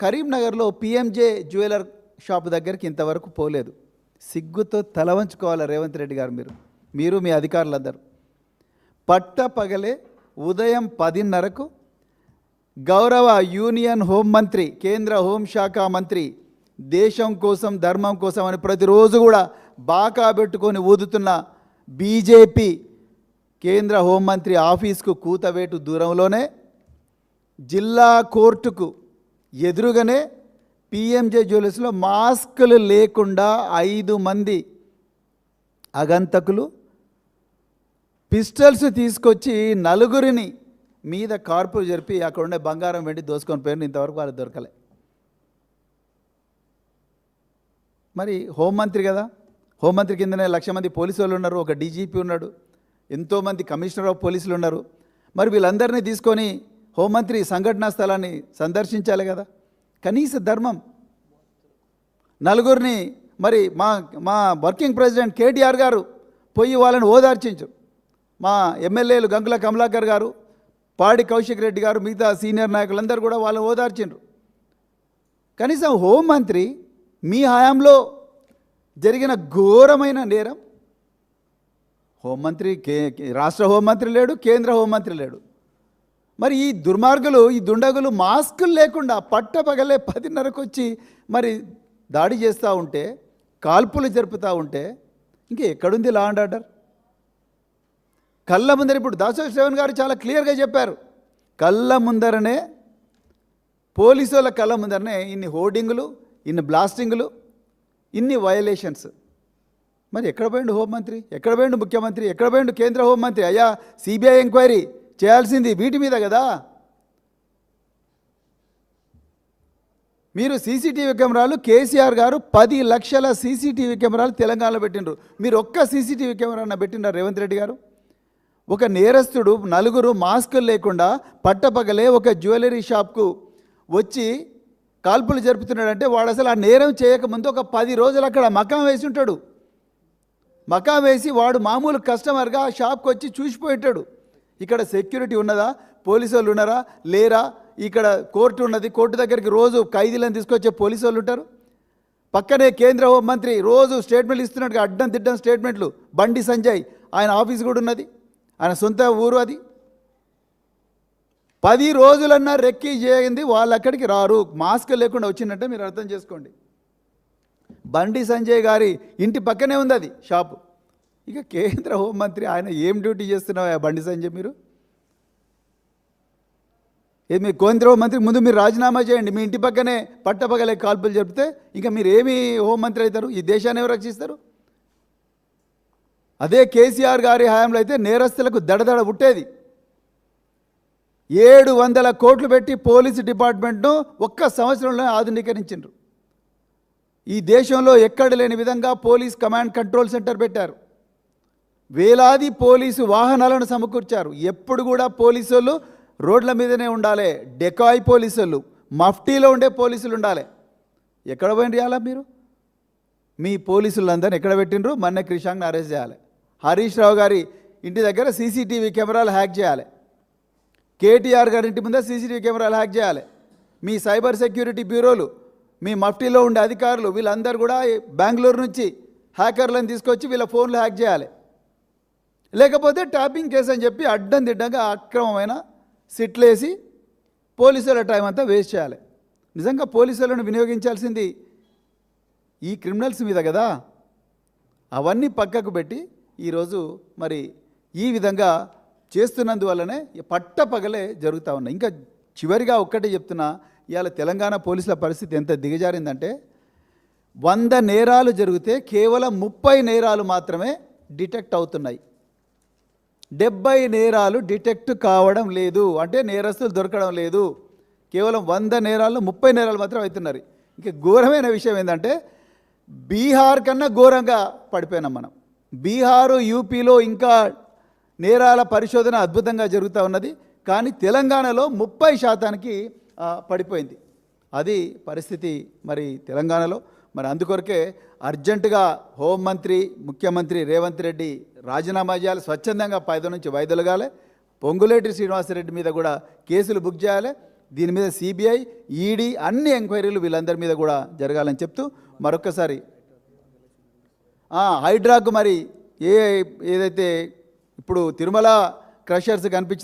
కరీంనగర్లో PMJ jeweller shop దగ్గరికి ఇంతవరకు పోలేదు. సిగ్గుతో తల వంచుకోవాలి రేవంత్ రెడ్డి గారు. మీరు మీ అధికారులందరూ పట్టపగలే ఉదయం 10:30కు గౌరవ యూనియన్ హోంమంత్రి, కేంద్ర హోంశాఖ మంత్రి, దేశం కోసం ధర్మం కోసం అని ప్రతిరోజు కూడా బాకా పెట్టుకొని ఊదుతున్న బీజేపీ కేంద్ర హోంమంత్రి ఆఫీస్కు కూతవేటు దూరంలోనే జిల్లా కోర్టుకు ఎదురుగానే పిఎంజే జ్యువెలర్స్లో మాస్కులు లేకుండా 5 మంది అగంతకులు పిస్టల్స్ తీసుకొచ్చి 4 మీద కార్పులు జరిపి అక్కడ ఉండే బంగారం వెండి దోసుకొని పోయిన ఇంతవరకు వాళ్ళు దొరకలే. మరి హోంమంత్రి కదా, హోంమంత్రి కిందనే 1,00,000 మంది పోలీసు వాళ్ళు ఉన్నారు, ఒక డీజీపీ ఉన్నాడు, ఎంతోమంది కమిషనర్ ఆఫ్ పోలీసులు ఉన్నారు. మరి వీళ్ళందరినీ తీసుకొని హోంమంత్రి సంఘటనా స్థలాన్ని సందర్శించాలి కదా. కనీస ధర్మం 4 మరి మా వర్కింగ్ ప్రెసిడెంట్ కేటీఆర్ గారు పోయి వాళ్ళని ఓదార్చించు. మా ఎమ్మెల్యేలు గంగుల కమలాకర్ గారు, పాడి కౌశిక్ రెడ్డి గారు, మిగతా సీనియర్ నాయకులందరూ కూడా వాళ్ళని ఓదార్చిండ్రు. కనీసం హోంమంత్రి మీ హయాంలో జరిగిన ఘోరమైన నేరం, హోంమంత్రి రాష్ట్ర హోంమంత్రి లేడు, కేంద్ర హోంమంత్రి లేడు. మరి ఈ దుర్మార్గులు, ఈ దుండగులు మాస్కులు లేకుండా పట్టపగలే 10:30కు వచ్చి మరి దాడి చేస్తూ ఉంటే, కాల్పులు జరుపుతూ ఉంటే ఇంకా ఎక్కడుంది లా అండ్ ఆర్డర్? కళ్ళ ముందర ఇప్పుడు దాసోజు శ్రవణ్ గారు చాలా క్లియర్గా చెప్పారు. కళ్ళ ముందరనే, పోలీసు వాళ్ళ కళ్ళ ముందరనే ఇన్ని హోర్డింగులు, ఇన్ని బ్లాస్టింగులు, ఇన్ని వయలేషన్స్. మరి ఎక్కడ పోయిండు హోంమంత్రి, ఎక్కడ పోయిండు ముఖ్యమంత్రి, ఎక్కడ పోయిండు కేంద్ర హోంమంత్రి? అయ్యా, సిబిఐ ఎంక్వైరీ చేయాల్సింది వీటి మీద కదా. మీరు సీసీటీవీ కెమెరాలు, కేసీఆర్ గారు 10 లక్షల సీసీటీవీ కెమెరాలు తెలంగాణలో పెట్టినరు. మీరు ఒక్క సీసీటీవీ కెమెరా పెట్టినారు రేవంత్ రెడ్డి గారు? ఒక నేరస్తుడు 4 మాస్కులు లేకుండా పట్టపగలే ఒక జ్యువెలరీ షాప్కు వచ్చి కాల్పులు జరుపుతున్నాడంటే వాడు అసలు ఆ నేరం చేయకముందు ఒక 10 రోజులు అక్కడ మకాం వేసి ఉంటాడు. మకాం వేసి వాడు మామూలు కస్టమర్గా ఆ షాప్కి వచ్చి చూసిపోయింటాడు. ఇక్కడ సెక్యూరిటీ ఉన్నదా, పోలీసు వాళ్ళు ఉన్నారా లేరా, ఇక్కడ కోర్టు ఉన్నది, కోర్టు దగ్గరికి రోజు ఖైదీలను తీసుకొచ్చే పోలీసు వాళ్ళు ఉంటారు. పక్కనే కేంద్ర హోంమంత్రి రోజు స్టేట్మెంట్లు ఇస్తున్నట్టుగా అడ్డం తిడ్డం స్టేట్మెంట్లు. బండి సంజయ్ ఆయన ఆఫీస్ కూడా ఉన్నది, ఆయన సొంత ఊరు అది. 10 రోజులన్నా రెక్కి చేయింది, వాళ్ళు అక్కడికి రారు. మాస్క్ లేకుండా వచ్చిందంటే మీరు అర్థం చేసుకోండి. బండి సంజయ్ గారి ఇంటి పక్కనే ఉంది అది షాపు. ఇక కేంద్ర హోంమంత్రి ఆయన ఏం డ్యూటీ చేస్తున్నావు బండి సంజయ్? మీరు మీ కేంద్ర హోంమంత్రి ముందు మీరు రాజీనామా చేయండి. మీ ఇంటి పక్కనే పట్టపగలే కాల్పులు జరిపితే ఇంకా మీరు ఏమి హోంమంత్రి అవుతారు? ఈ దేశాన్ని ఎవరు రక్షిస్తారు? అదే కేసీఆర్ గారి హయాంలో అయితే నేరస్తులకు దడదడ పుట్టేది. 700 కోట్లు పెట్టి పోలీసు డిపార్ట్మెంట్ను ఒక్క సంవత్సరంలో ఆధునీకరించారు. ఈ దేశంలో ఎక్కడ లేని విధంగా పోలీస్ కమాండ్ కంట్రోల్ సెంటర్ పెట్టారు. వేలాది పోలీసు వాహనాలను సమకూర్చారు. ఎప్పుడు కూడా పోలీసు వాళ్ళు రోడ్ల మీదనే ఉండాలి. డెకాయ్ పోలీసు వాళ్ళు, మఫ్టీలో ఉండే పోలీసులు ఉండాలి. ఎక్కడ పోయిన అలా మీరు? మీ పోలీసులందరినీ ఎక్కడ పెట్టినరు? మొన్న క్రిషాంక్ని అరెస్ట్ చేయాలి. హరీష్ రావు గారి ఇంటి దగ్గర సీసీటీవీ కెమెరాలు హ్యాక్ చేయాలి. కేటీఆర్ గారి ఇంటి ముందే సీసీటీవీ కెమెరాలు హ్యాక్ చేయాలి. మీ సైబర్ సెక్యూరిటీ బ్యూరోలు, మీ మఫ్టీలో ఉండే అధికారులు వీళ్ళందరూ కూడా బెంగళూరు నుంచి హ్యాకర్లను తీసుకొచ్చి వీళ్ళ ఫోన్లు హ్యాక్ చేయాలి. లేకపోతే ట్యాపింగ్ కేసు అని చెప్పి అడ్డం దిడ్డంగా అక్రమమైన సిట్లేసి పోలీసుల టైం అంతా వేస్ట్ చేయాలి. నిజంగా పోలీసులను వినియోగించాల్సింది ఈ క్రిమినల్స్ మీద కదా. అవన్నీ పక్కకు పెట్టి ఈరోజు మరి ఈ విధంగా చేస్తున్నందువల్లనే పట్టపగలే జరుగుతూ ఉన్నాయి. ఇంకా చివరిగా ఒక్కటే చెప్తున్నా, ఇవాళ తెలంగాణ పోలీసుల పరిస్థితి ఎంత దిగజారిందంటే 100 నేరాలు జరిగితే కేవలం 30 నేరాలు మాత్రమే డిటెక్ట్ అవుతున్నాయి. 70 నేరాలు డిటెక్ట్ కావడం లేదు, అంటే నేరస్తులు దొరకడం లేదు. కేవలం 100 నేరాల్లో 30 నేరాలు మాత్రం అవుతున్నారు. ఇంకా ఘోరమైన విషయం ఏంటంటే బీహార్ కన్నా ఘోరంగా పడిపోయినాం మనం. బీహారు, యూపీలో ఇంకా నేరాల పరిశోధన అద్భుతంగా జరుగుతూ ఉన్నది. కానీ తెలంగాణలో 30% పడిపోయింది. అది పరిస్థితి మరి తెలంగాణలో. మరి అందుకొరకే అర్జెంటుగా హోంమంత్రి, ముఖ్యమంత్రి రేవంత్ రెడ్డి రాజీనామా చేయాలి. స్వచ్ఛందంగా పదవి నుంచి వైదొలగాలి. పొంగులేటి శ్రీనివాసరెడ్డి మీద కూడా కేసులు బుక్ చేయాలి. దీని మీద సిబిఐ, ఈడీ అన్ని ఎంక్వైరీలు వీళ్ళందరి మీద కూడా జరగాలని చెప్తూ మరొక్కసారి హైడ్రాకు మరి ఏదైతే ఇప్పుడు తిరుమల క్రషర్స్ కనిపించిన